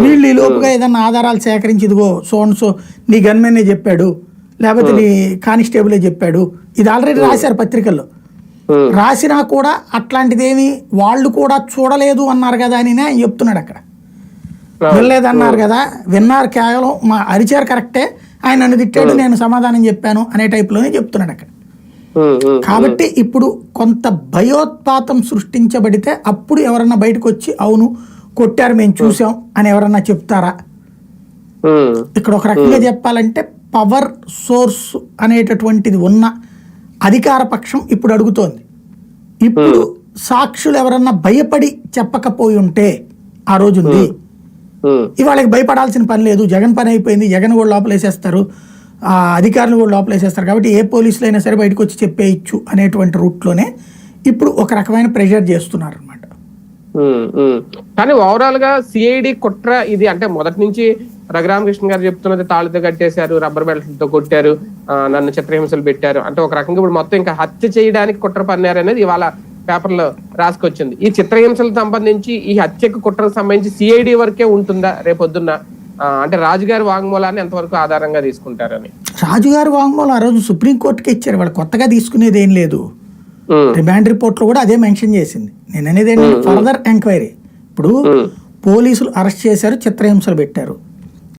వీళ్ళు ఈ లోపుగా ఏదన్నా ఆధారాలు సేకరించి ఇదిగో సో నీ గన్మెన్నే చెప్పాడు, లేకపోతే నీ కానిస్టేబులే చెప్పాడు, ఇది ఆల్రెడీ రాశారు పత్రికల్లో. రాసినా కూడా అట్లాంటిదేమి వాళ్ళు కూడా చూడలేదు అన్నారు కదా అని ఆయన చెప్తున్నాడు. అక్కడ వినలేదన్నారు కదా, విన్నారు, కేవలం మా అరిచారు కరెక్టే, ఆయన నన్ను తిట్టాడు నేను సమాధానం చెప్పాను అనే టైప్లోనే చెప్తున్నాడు అక్కడ. కాబట్టి ఇప్పుడు కొంత భయోత్పాతం సృష్టించబడితే అప్పుడు ఎవరన్నా బయటకు వచ్చి అవును కొట్టారు మేము చూసాం అని ఎవరన్నా చెప్తారా? ఇక్కడ ఒక రకంగా చెప్పాలంటే పవర్ సోర్స్ అనేటటువంటిది ఉన్న అధికార పక్షం ఇప్పుడు అడుగుతోంది. ఇప్పుడు సాక్షులు ఎవరన్నా భయపడి చెప్పకపోయి ఉంటే ఆ రోజుంది, ఇవాళకి భయపడాల్సిన పని లేదు, జగన్ పని అయిపోయింది, జగన్ కూడా లోపలేసేస్తారు, ఆ అధికారులు కూడా లోపలేసేస్తారు, కాబట్టి ఏ పోలీసులు అయినా సరే బయటకు వచ్చి చెప్పేయచ్చు అనేటువంటి రూట్లోనే ఇప్పుడు ఒక రకమైన ప్రెషర్ చేస్తున్నారు అనమాట. కానీ ఓవరాల్ గా సిఐడి కుట్ర ఇది అంటే మొదటి నుంచి రఘురామకృష్ణ గారు చెప్తున్నది తాళ్ళతో కట్టేశారు, రబ్బర్ బెల్ట్లతో కొట్టారు, నన్ను చిత్రహింసలు పెట్టారు అంటే ఒక రకంగా ఇప్పుడు మొత్తం ఇంకా హత్య చేయడానికి కుట్ర పన్నారు అనేది ఇవాళ పేపర్లో రాసుకొచ్చింది. ఈ చిత్రహింసలకు సంబంధించి ఈ హత్యకు కుట్రకు సంబంధించి సిఐడి వరకే ఉంటుందా రేపొద్దున్న? అంటే రాజుగారి వాంగ్మూలాన్ని ఎంతవరకు ఆధారంగా తీసుకుంటారని. రాజుగారి వాంగ్మూలం ఆ రోజు సుప్రీంకోర్టుకే ఇచ్చారు, వాళ్ళు కొత్తగా తీసుకునేది ఏం లేదు. రిమాండ్ రిపోర్ట్ లో కూడా అదే మెన్షన్ చేసింది. నేను అనేది ఏంటంటే ఫర్దర్ ఎంక్వైరీ. ఇప్పుడు పోలీసులు అరెస్ట్ చేశారు, చిత్రహింసలు పెట్టారు,